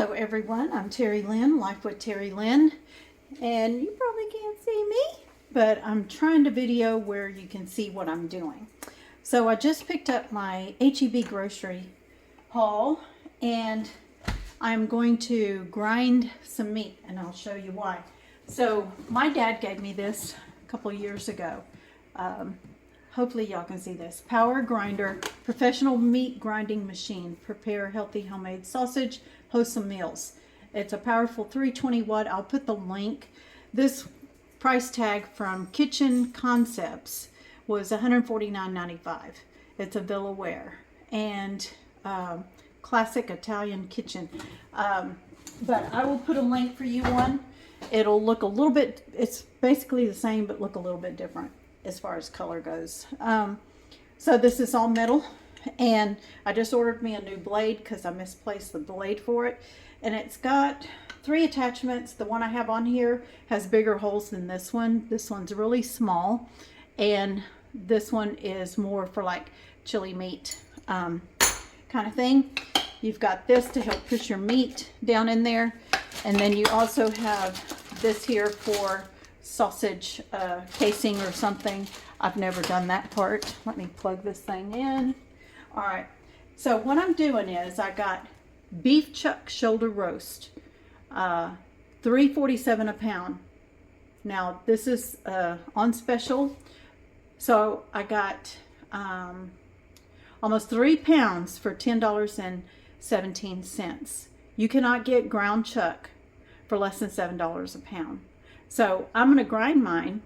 Hello everyone, I'm Terry Lynn, Life with Terry Lynn, and you probably can't see me, but I'm trying to video where you can see what I'm doing. So I just picked up my HEB grocery haul, and I'm going to grind some meat, and I'll show you why. So my dad gave me this a couple years ago. Hopefully y'all can see this. Power grinder, professional meat grinding machine. Prepare healthy homemade sausage, wholesome meals. It's a powerful 320 watt. I'll put the link. This price tag from Kitchen Concepts was $149.95. It's a Villaware and classic Italian kitchen. But I will put a link for you one. It'll look a little bit, it's basically the same, but look a little bit different as far as color goes. So this is all metal, and I just ordered me a new blade because I misplaced the blade for it, and it's got 3 attachments. The one I have on here has bigger holes than this one. This one's really small, and this one is more for like chili meat kind of thing. You've got this to help push your meat down in there, and then you also have this here for sausage casing or something. I've never done that part. Let me plug this thing in. All right, so what I'm doing is I got beef chuck shoulder roast, $3.47 a pound. Now this is on special, so I got almost 3 pounds for $10.17. You cannot get ground chuck for less than $7 a pound. So I'm going to grind mine,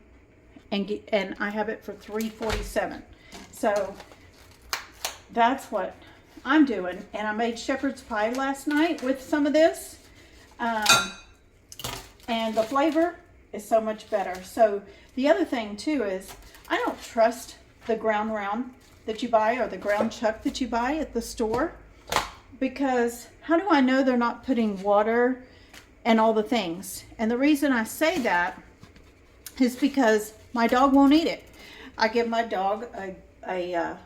and I have it for $3.47. So that's what I'm doing. And I made shepherd's pie last night with some of this, and the flavor is so much better. So the other thing too is I don't trust the ground round that you buy or the ground chuck that you buy at the store, because how do I know they're not putting water and all the things? And the reason I say that is because my dog won't eat it. I give my dog a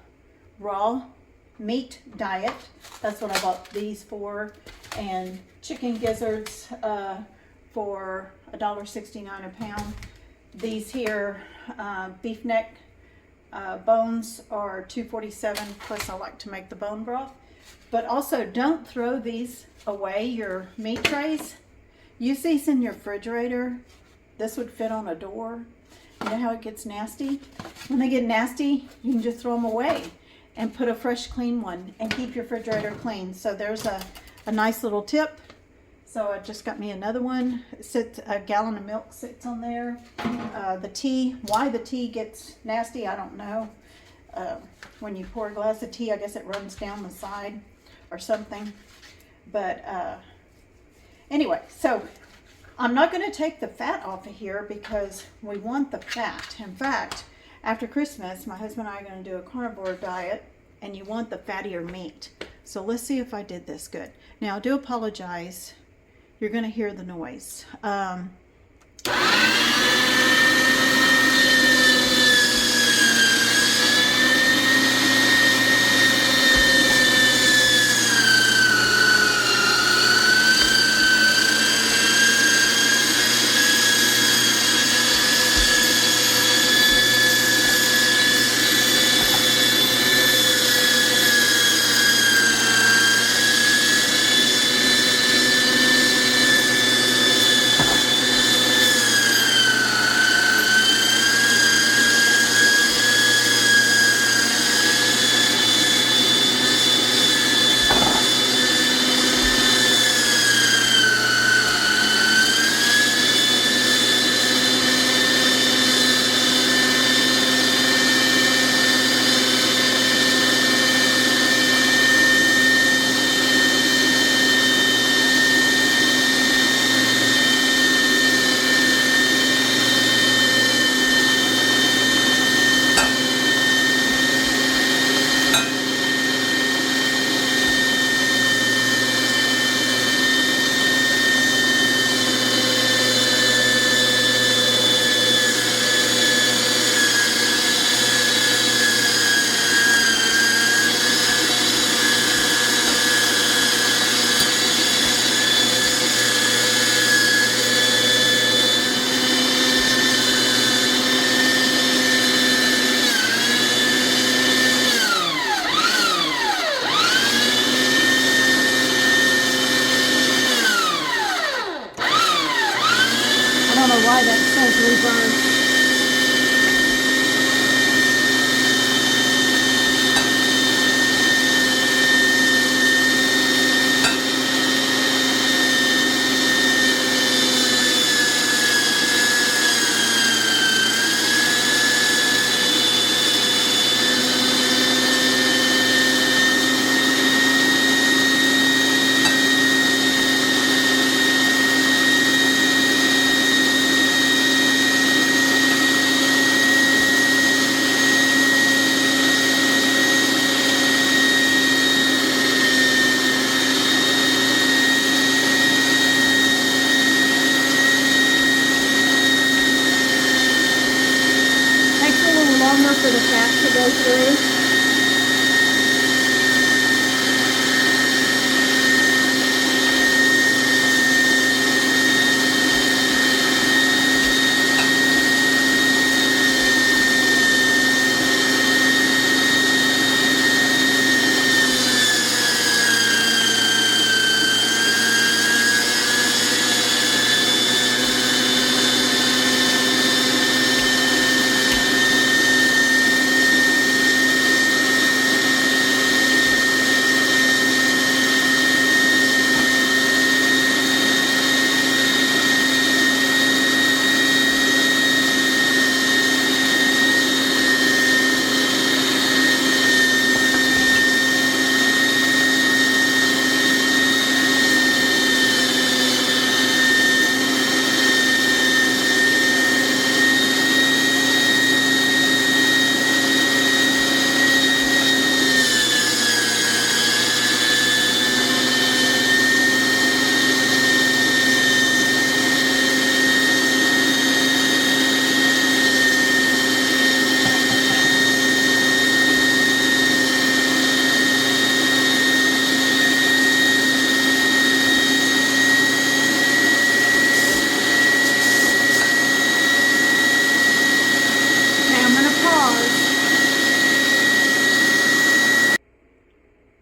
raw meat diet. That's what I bought these for. And chicken gizzards for $1.69 a pound. These here beef neck bones are $2.47, plus I like to make the bone broth. But also, don't throw these away, your meat trays. Use these in your refrigerator. This would fit on a door. You know how it gets nasty? When they get nasty, you can just throw them away and put a fresh, clean one and keep your refrigerator clean. So there's a nice little tip. So I just got me another one. A gallon of milk sits on there. The tea, why the tea gets nasty, I don't know. When you pour a glass of tea, I guess it runs down the side or something. But anyway, so I'm not going to take the fat off of here because we want the fat. In fact, after Christmas, my husband and I are going to do a carnivore diet, and you want the fattier meat. So let's see if I did this good. Now, I do apologize. You're going to hear the noise.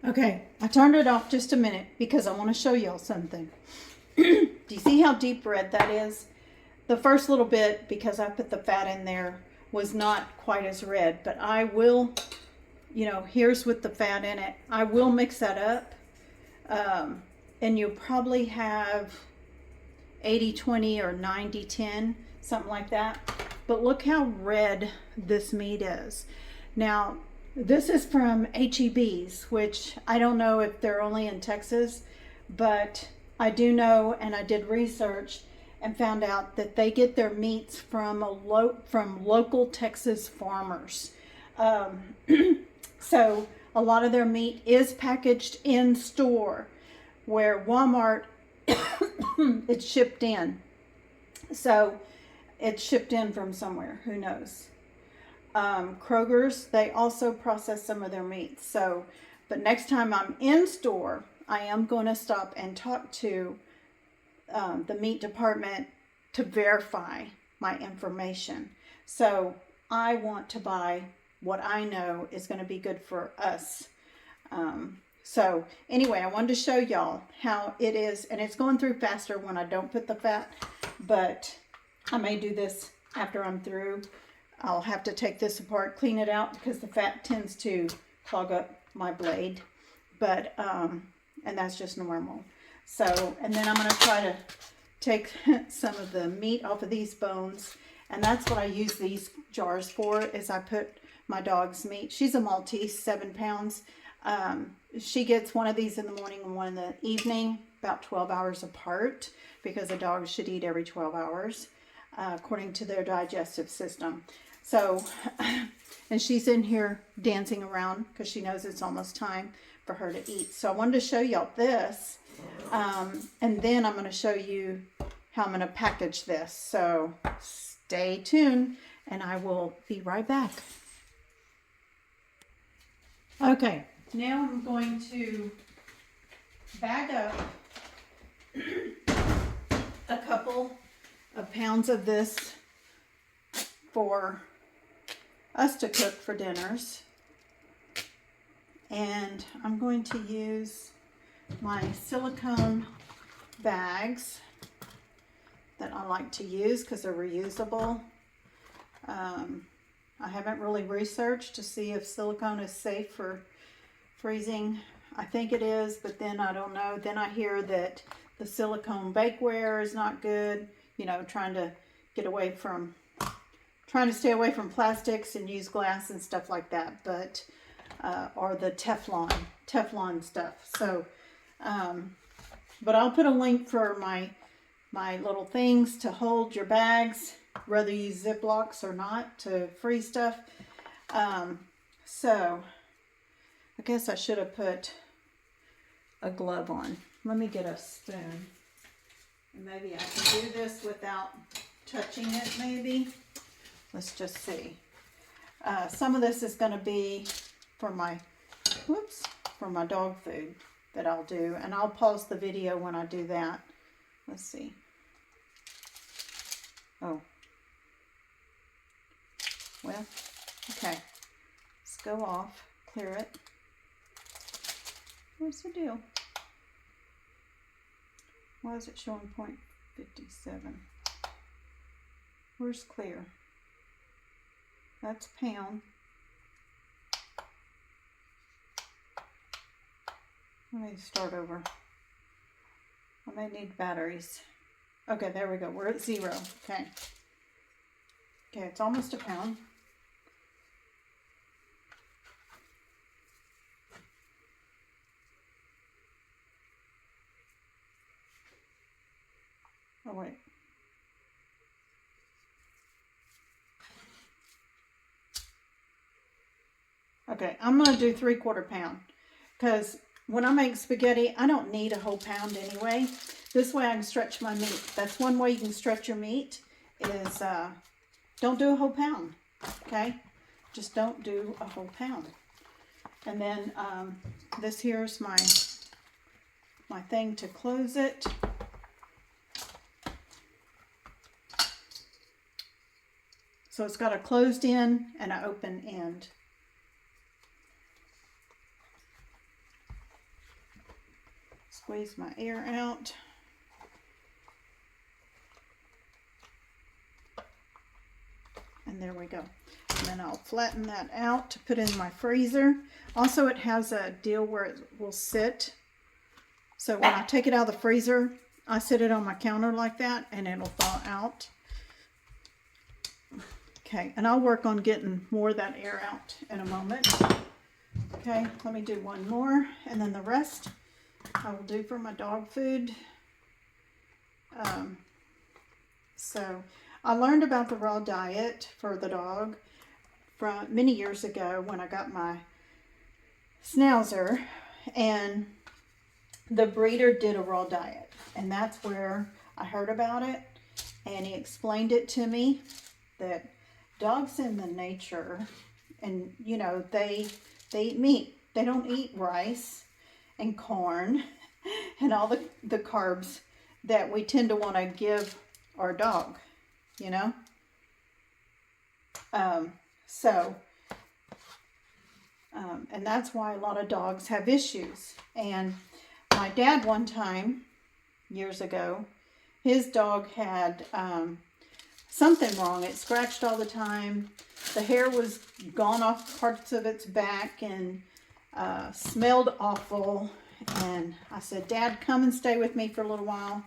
Okay, I turned it off just a minute because I want to show y'all something. Do you see how deep red that is? The first little bit, because I put the fat in there, was not quite as red, but I will, you know, here's with the fat in it. I will mix that up. And you'll probably have 80-20 or 90-10, something like that. But look how red this meat is. Now, this is from H-E-B's, which I don't know if they're only in Texas, but I do know, and I did research and found out that they get their meats from local Texas farmers. So a lot of their meat is packaged in store, where Walmart, it's shipped in. So it's shipped in from somewhere, who knows. Kroger's, they also process some of their meats. So, but next time I'm in store, I am going to stop and talk to the meat department to verify my information. So I want to buy what I know is going to be good for us. So anyway, I wanted to show y'all how it is, and it's going through faster when I don't put the fat, but I may do this after I'm through. I'll have to take this apart, clean it out, because the fat tends to clog up my blade, but and that's just normal. So, and then I'm going to try to take some of the meat off of these bones, and that's what I use these jars for, is I put my dog's meat. She's a Maltese, 7 pounds. She gets one of these in the morning and one in the evening, about 12 hours apart, because a dog should eat every 12 hours, according to their digestive system. So, and she's in here dancing around because she knows it's almost time for her to eat. So I wanted to show y'all this, and then I'm going to show you how I'm going to package this. So stay tuned, and I will be right back. Okay, now I'm going to bag up a couple of pounds of this for us to cook for dinners. And I'm going to use my silicone bags that I like to use because they're reusable. I haven't really researched to see if silicone is safe for freezing. I think it is, but then I don't know. Then I hear that the silicone bakeware is not good, you know, trying to stay away from plastics and use glass and stuff like that, but or the Teflon stuff. So, but I'll put a link for my little things to hold your bags, whether you use Ziplocs or not, to freeze stuff. So I guess I should have put a glove on. Let me get a spoon. And maybe I can do this without touching it, maybe. Let's just see. Some of this is going to be for my dog food that I'll do. And I'll pause the video when I do that. Let's see. Oh. Well, okay. Let's go off. Clear it. What's the deal? Why is it showing 0.57? Where's clear? That's pound. Let me start over. I may need batteries. Okay, there we go. We're at 0. Okay. Okay, it's almost a pound. Oh, wait. Okay, I'm going to do 3/4 pound because when I make spaghetti, I don't need a whole pound anyway. This way I can stretch my meat. That's one way you can stretch your meat is don't do a whole pound, okay? Just don't do a whole pound. And then this here's my thing to close it. So it's got a closed end and an open end. squeeze my air out. And there we go. And then I'll flatten that out to put in my freezer. Also, it has a deal where it will sit. So when I take it out of the freezer, I sit it on my counter like that and it'll thaw out. Okay, and I'll work on getting more of that air out in a moment. Okay, let me do one more, and then the rest I will do for my dog food. So I learned about the raw diet for the dog from many years ago when I got my Schnauzer, and the breeder did a raw diet, and that's where I heard about it, and he explained it to me that dogs in the nature, and you know, they eat meat. They don't eat rice and corn and all the carbs that we tend to want to give our dog, you know. And that's why a lot of dogs have issues. And my dad, one time years ago, his dog had something wrong. It scratched all the time. The hair was gone off parts of its back and smelled awful. And I said, Dad, come and stay with me for a little while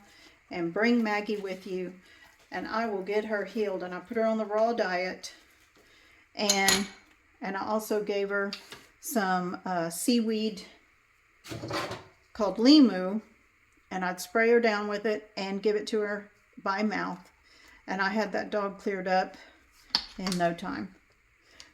and bring Maggie with you and I will get her healed. And I put her on the raw diet, and I also gave her some seaweed called limu, and I'd spray her down with it and give it to her by mouth. And I had that dog cleared up in no time.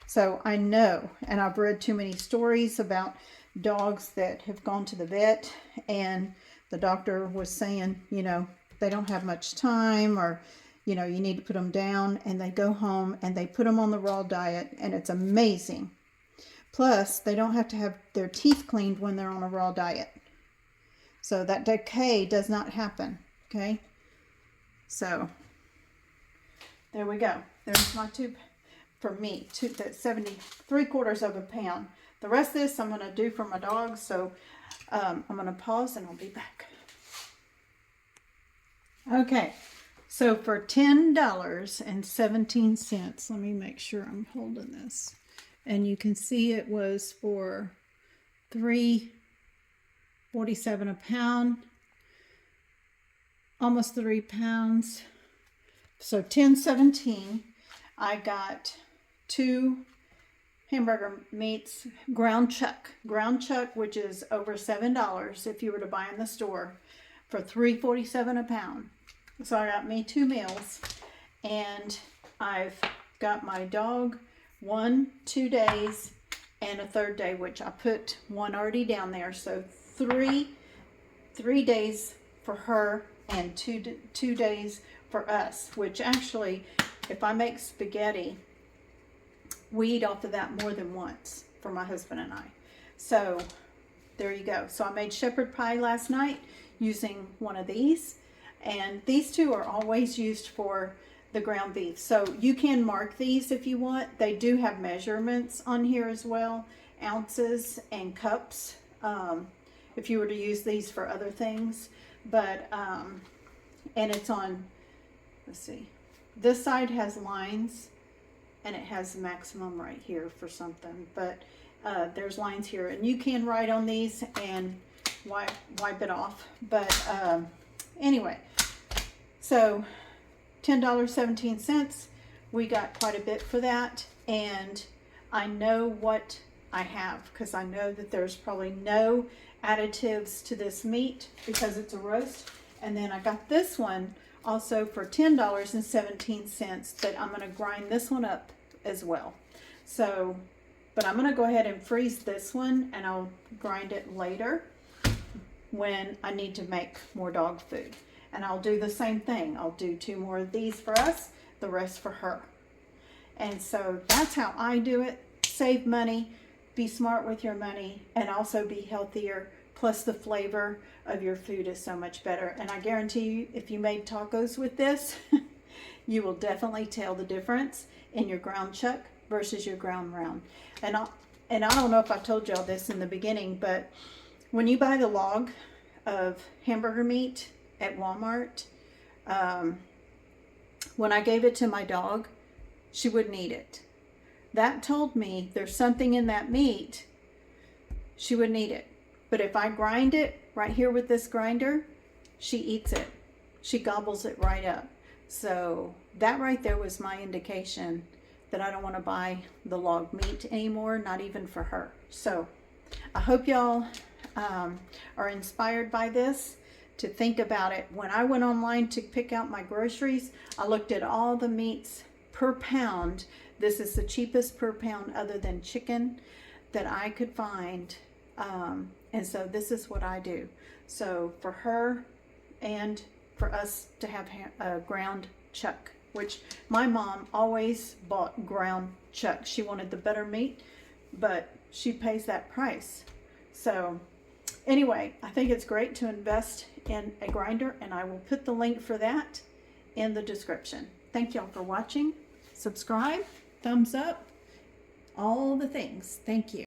So I know, and I've read too many stories about dogs that have gone to the vet and the doctor was saying, you know, they don't have much time, or, you know, you need to put them down, and they go home and they put them on the raw diet, and it's amazing. Plus, they don't have to have their teeth cleaned when they're on a raw diet. So that decay does not happen, okay? So there we go. There's my tube for me. That's 3/4 of a pound. The rest of this I'm going to do for my dogs. So I'm going to pause and I'll be back. Okay. So for $10.17, let me make sure I'm holding this. And you can see it was for $3.47 a pound. Almost 3 pounds. So $10.17. I got 2 hamburger meats, ground chuck, which is over $7 if you were to buy in the store, for $3.47 a pound. So I got me 2 meals, and I've got my dog 2 days and a 3rd day, which I put one already down there. So three days for her and 2 days for us, which actually, if I make spaghetti, we eat off of that more than once for my husband and I. So there you go. So I made shepherd pie last night using one of these, and these 2 are always used for the ground beef. So you can mark these if you want. They do have measurements on here as well, ounces and cups, if you were to use these for other things. But and it's on, let's see, this side has lines, and it has maximum right here for something, but there's lines here, and you can write on these and wipe it off. But anyway, so $10.17, we got quite a bit for that, and I know what I have, because I know that there's probably no additives to this meat because it's a roast. And then I got this one also for $10.17, but I'm going to grind this one up as well. So, but I'm going to go ahead and freeze this one, and I'll grind it later when I need to make more dog food. And I'll do the same thing. I'll do 2 more of these for us, the rest for her. And so that's how I do it. Save money, be smart with your money, and also be healthier. Plus the flavor of your food is so much better. And I guarantee you, if you made tacos with this, you will definitely tell the difference in your ground chuck versus your ground round. And I don't know if I told y'all this in the beginning, but when you buy the log of hamburger meat at Walmart. When I gave it to my dog, she wouldn't eat it. That told me there's something in that meat. She wouldn't eat it. But if I grind it right here with this grinder, she eats it. She gobbles it right up. So that right there was my indication that I don't want to buy the log meat anymore, not even for her. So I hope y'all are inspired by this to think about it. When I went online to pick out my groceries, I looked at all the meats per pound. This is the cheapest per pound other than chicken that I could find. And so this is what I do. So for her and for us to have a ground chuck, which my mom always bought ground chuck. She wanted the better meat, but she pays that price. So anyway, I think it's great to invest in a grinder, and I will put the link for that in the description. Thank y'all for watching. Subscribe, thumbs up, all the things. Thank you.